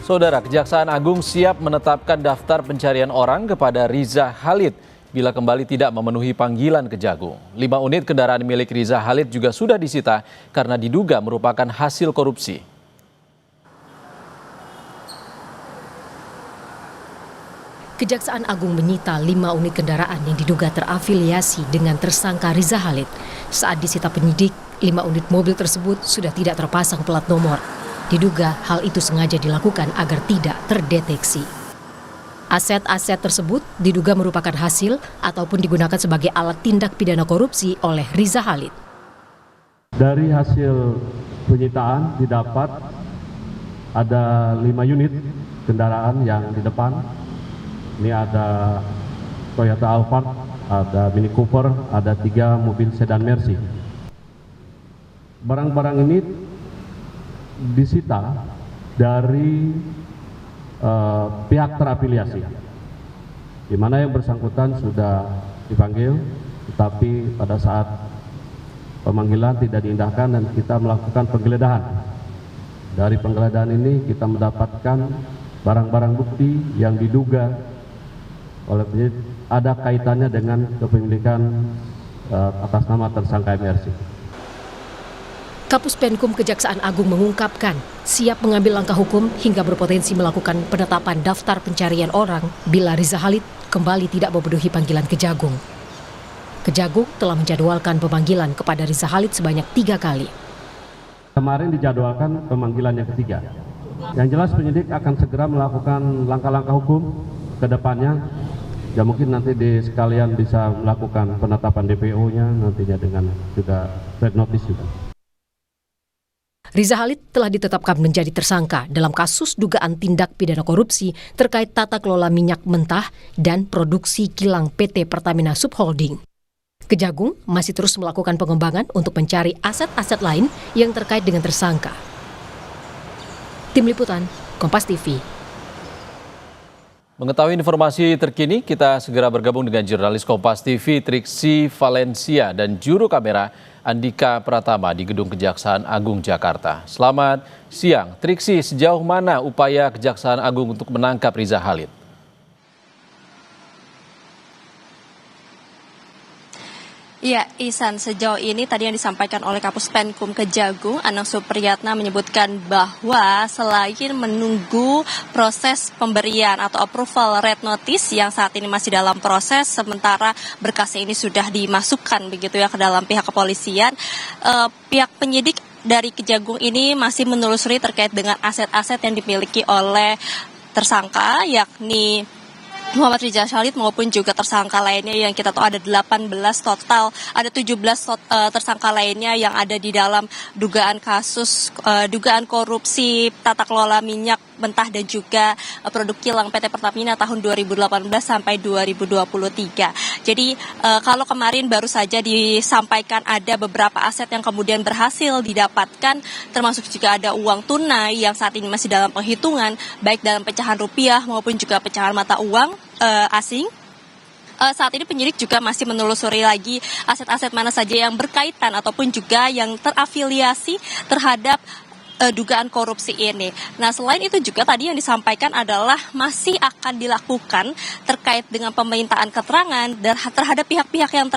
Saudara, Kejaksaan Agung siap menetapkan daftar pencarian orang kepada Riza Khalid bila kembali tidak memenuhi panggilan Kejagung. 5 unit kendaraan milik Riza Khalid juga sudah disita karena diduga merupakan hasil korupsi. Kejaksaan Agung menyita 5 unit kendaraan yang diduga terafiliasi dengan tersangka Riza Khalid. Saat disita penyidik, 5 unit mobil tersebut sudah tidak terpasang plat nomor. Diduga hal itu sengaja dilakukan agar tidak terdeteksi. Aset-aset tersebut diduga merupakan hasil ataupun digunakan sebagai alat tindak pidana korupsi oleh Riza Khalid. Dari hasil penyitaan didapat ada 5 unit kendaraan yang di depan. Ini ada Toyota Alphard, ada Mini Cooper, ada 3 mobil sedan Mercy. Barang-barang ini disita dari pihak terafiliasi, di mana yang bersangkutan sudah dipanggil, tetapi pada saat pemanggilan tidak diindahkan dan kita melakukan penggeledahan. Dari penggeledahan ini kita mendapatkan barang-barang bukti yang diduga oleh penyidik ada kaitannya dengan kepemilikan atas nama tersangka MRC. Kapus Penkum Kejaksaan Agung mengungkapkan siap mengambil langkah hukum hingga berpotensi melakukan penetapan daftar pencarian orang bila Riza Khalid kembali tidak memenuhi panggilan Kejagung. Kejagung telah menjadwalkan pemanggilan kepada Riza Khalid sebanyak 3 kali. Kemarin dijadwalkan pemanggilan yang ketiga. Yang jelas penyidik akan segera melakukan langkah-langkah hukum ke depannya. Ya mungkin nanti sekalian bisa melakukan penetapan DPO-nya nantinya dengan juga red notice juga. Riza Khalid telah ditetapkan menjadi tersangka dalam kasus dugaan tindak pidana korupsi terkait tata kelola minyak mentah dan produksi kilang PT Pertamina Subholding. Kejagung masih terus melakukan pengembangan untuk mencari aset-aset lain yang terkait dengan tersangka. Tim Liputan, Kompas TV. Mengetahui informasi terkini, kita segera bergabung dengan jurnalis Kompas TV Triksi Valencia dan juru kamera Andika Pratama di Gedung Kejaksaan Agung Jakarta. Selamat siang, Triksi, sejauh mana upaya Kejaksaan Agung untuk menangkap Riza Khalid? Ya, Ihsan, sejauh ini tadi yang disampaikan oleh Kapus Penkum Kejagung, Anang Supriyatna menyebutkan bahwa selain menunggu proses pemberian atau approval red notice yang saat ini masih dalam proses, sementara berkasnya ini sudah dimasukkan begitu ya ke dalam pihak kepolisian, pihak penyidik dari Kejagung ini masih menelusuri terkait dengan aset-aset yang dimiliki oleh tersangka, yakni Muhammad Riza Khalid maupun juga tersangka lainnya yang kita tahu ada 18 total, ada 17 tersangka lainnya yang ada di dalam dugaan kasus dugaan korupsi tata kelola minyak mentah dan juga produk kilang PT Pertamina tahun 2018 sampai 2023. Jadi kalau kemarin baru saja disampaikan ada beberapa aset yang kemudian berhasil didapatkan, termasuk juga ada uang tunai yang saat ini masih dalam penghitungan, baik dalam pecahan rupiah maupun juga pecahan mata uang asing. Saat ini penyidik juga masih menelusuri lagi aset-aset mana saja yang berkaitan ataupun juga yang terafiliasi terhadap dugaan korupsi ini. Nah, selain itu juga tadi yang disampaikan adalah masih akan dilakukan terkait dengan pemintaan keterangan terhadap pihak-pihak yang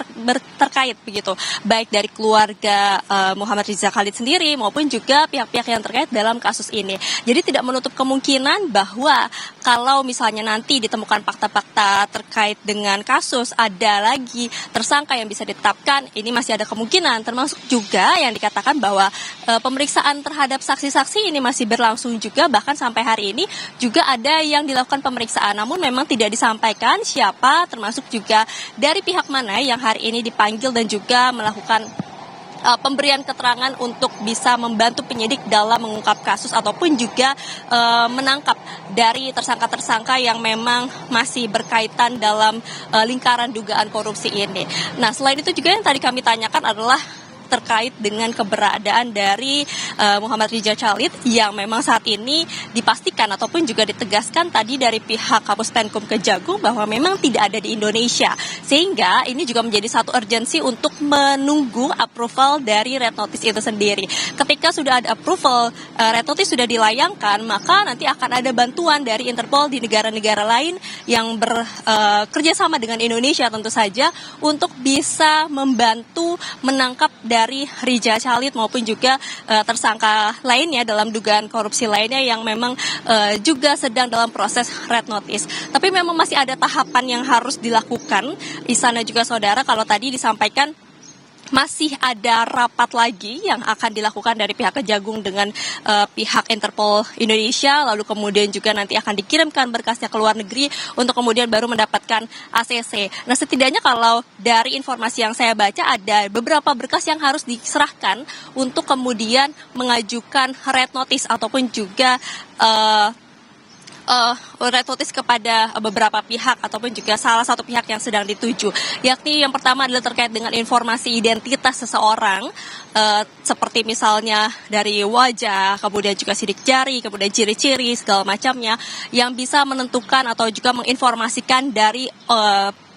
terkait begitu, baik dari keluarga Muhammad Riza Khalid sendiri maupun juga pihak-pihak yang terkait dalam kasus ini. Jadi tidak menutup kemungkinan bahwa kalau misalnya nanti ditemukan fakta-fakta terkait dengan kasus, ada lagi tersangka yang bisa ditetapkan, ini masih ada kemungkinan, termasuk juga yang dikatakan bahwa pemeriksaan terhadap saksi-saksi ini masih berlangsung juga, bahkan sampai hari ini juga ada yang dilakukan pemeriksaan, namun memang tidak disampaikan siapa, termasuk juga dari pihak mana yang hari ini dipanggil dan juga melakukan pemberian keterangan untuk bisa membantu penyidik dalam mengungkap kasus ataupun juga menangkap dari tersangka-tersangka yang memang masih berkaitan dalam lingkaran dugaan korupsi ini. Nah, selain itu juga yang tadi kami tanyakan adalah terkait dengan keberadaan dari Muhammad Ridza Khalid yang memang saat ini dipastikan ataupun juga ditegaskan tadi dari pihak Kapus Penkum Kejagung bahwa memang tidak ada di Indonesia. Sehingga ini juga menjadi satu urgensi untuk menunggu approval dari red notice itu sendiri. Ketika sudah ada approval, red notice sudah dilayangkan, maka nanti akan ada bantuan dari Interpol di negara-negara lain yang bekerja sama dengan Indonesia tentu saja untuk bisa membantu menangkap dari Ridza Khalid maupun juga tersangka lainnya dalam dugaan korupsi lainnya yang memang juga sedang dalam proses red notice. Tapi memang masih ada tahapan yang harus dilakukan, Ihsan dan juga saudara, kalau tadi disampaikan masih ada rapat lagi yang akan dilakukan dari pihak Kejagung dengan pihak Interpol Indonesia, lalu kemudian juga nanti akan dikirimkan berkasnya ke luar negeri untuk kemudian baru mendapatkan ACC. Nah, setidaknya kalau dari informasi yang saya baca ada beberapa berkas yang harus diserahkan untuk kemudian mengajukan red notice ataupun juga red notice kepada beberapa pihak ataupun juga salah satu pihak yang sedang dituju. Yakni yang pertama adalah terkait dengan informasi identitas seseorang, seperti misalnya dari wajah, kemudian juga sidik jari, kemudian ciri-ciri segala macamnya yang bisa menentukan atau juga menginformasikan dari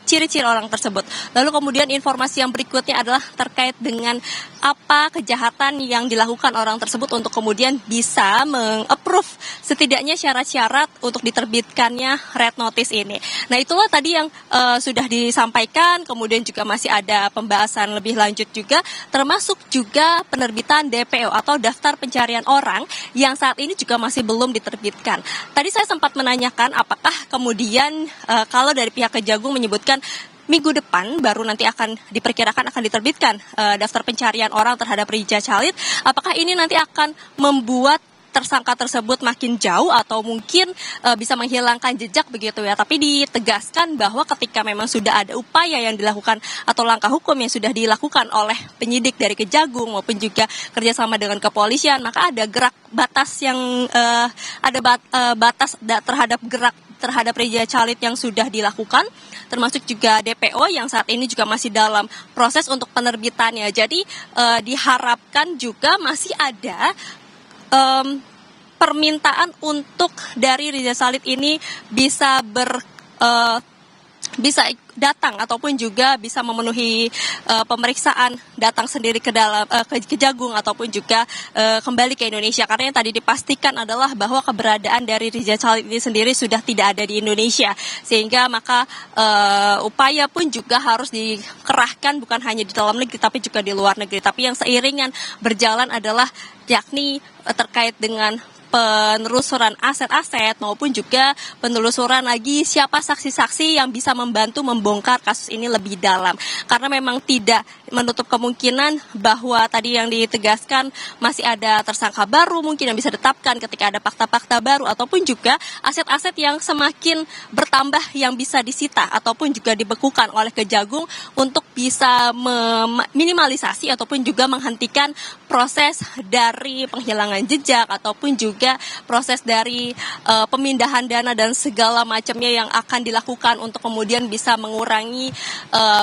ciri-ciri orang tersebut. Lalu kemudian informasi yang berikutnya adalah terkait dengan apa kejahatan yang dilakukan orang tersebut untuk kemudian bisa meng-approve setidaknya syarat-syarat untuk diterbitkannya red notice ini. Nah, itulah tadi yang sudah disampaikan, kemudian juga masih ada pembahasan lebih lanjut juga, termasuk juga penerbitan DPO atau daftar pencarian orang yang saat ini juga masih belum diterbitkan. Tadi saya sempat menanyakan apakah kemudian kalau dari pihak Kejagung menyebutkan minggu depan baru nanti akan diperkirakan akan diterbitkan daftar pencarian orang terhadap Ridza Khalid. Apakah ini nanti akan membuat tersangka tersebut makin jauh atau mungkin bisa menghilangkan jejak begitu ya. Tapi ditegaskan bahwa ketika memang sudah ada upaya yang dilakukan atau langkah hukum yang sudah dilakukan oleh penyidik dari Kejagung maupun juga kerjasama dengan kepolisian, maka ada gerak batas yang batas terhadap Ridza Khalid yang sudah dilakukan, termasuk juga DPO yang saat ini juga masih dalam proses untuk penerbitannya. Jadi diharapkan juga masih ada permintaan untuk dari Ridza Khalid ini bisa datang ataupun juga bisa memenuhi pemeriksaan, datang sendiri ke dalam Kejagung ataupun juga kembali ke Indonesia, karena yang tadi dipastikan adalah bahwa keberadaan dari Ridza Khalid ini sendiri sudah tidak ada di Indonesia, sehingga maka upaya pun juga harus dikerahkan bukan hanya di dalam negeri tapi juga di luar negeri. Tapi yang seiringan berjalan adalah yakni terkait dengan penelusuran aset-aset maupun juga penelusuran lagi siapa saksi-saksi yang bisa membantu membongkar kasus ini lebih dalam. Karena memang tidak menutup kemungkinan bahwa tadi yang ditegaskan masih ada tersangka baru mungkin yang bisa ditetapkan ketika ada fakta-fakta baru ataupun juga aset-aset yang semakin bertambah yang bisa disita ataupun juga dibekukan oleh Kejagung untuk bisa meminimalisasi ataupun juga menghentikan proses dari penghilangan jejak ataupun juga proses dari pemindahan dana dan segala macamnya yang akan dilakukan untuk kemudian bisa mengurangi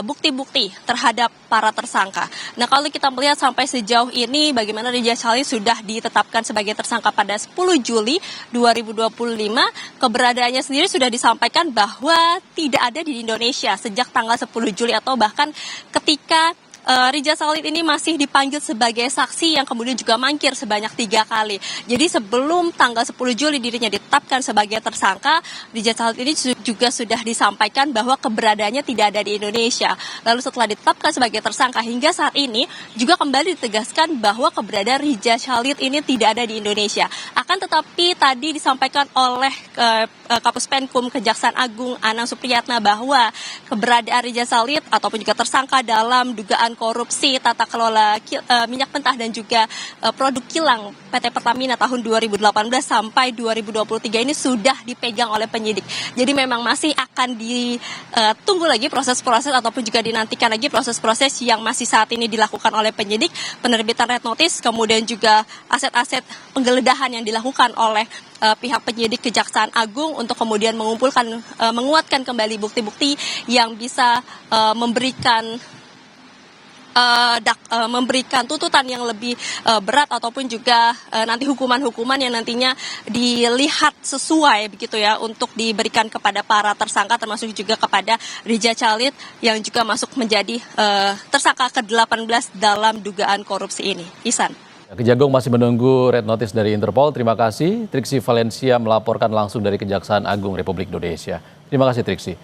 bukti-bukti terhadap para tersangka. Nah, kalau kita melihat sampai sejauh ini bagaimana Ridza Khalid sudah ditetapkan sebagai tersangka pada 10 Juli 2025, keberadaannya sendiri sudah disampaikan bahwa tidak ada di Indonesia sejak tanggal 10 Juli atau bahkan ketika Ridza Khalid ini masih dipanggil sebagai saksi yang kemudian juga mangkir sebanyak 3 kali. Jadi sebelum tanggal 10 Juli dirinya ditetapkan sebagai tersangka, Ridza Khalid ini juga sudah disampaikan bahwa keberadaannya tidak ada di Indonesia. Lalu setelah ditetapkan sebagai tersangka hingga saat ini juga kembali ditegaskan bahwa keberadaan Ridza Khalid ini tidak ada di Indonesia. Akan tetapi tadi disampaikan oleh Kapus Penkum Kejaksaan Agung Anang Supriyatna bahwa keberadaan Ridza Khalid ataupun juga tersangka dalam dugaan korupsi tata kelola minyak mentah dan juga produk kilang PT Pertamina tahun 2018 sampai 2023 ini sudah dipegang oleh penyidik. Jadi memang masih akan ditunggu lagi proses-proses ataupun juga dinantikan lagi proses-proses yang masih saat ini dilakukan oleh penyidik, penerbitan red notice, kemudian juga aset-aset penggeledahan yang dilakukan oleh pihak penyidik Kejaksaan Agung untuk kemudian menguatkan kembali bukti-bukti yang bisa memberikan memberikan tuntutan yang lebih berat ataupun juga nanti hukuman-hukuman yang nantinya dilihat sesuai begitu ya untuk diberikan kepada para tersangka termasuk juga kepada Rija Chalid yang juga masuk menjadi tersangka ke-18 dalam dugaan korupsi ini. Ihsan. Kejagung masih menunggu red notice dari Interpol. Terima kasih. Triksi Valencia melaporkan langsung dari Kejaksaan Agung Republik Indonesia. Terima kasih Triksi.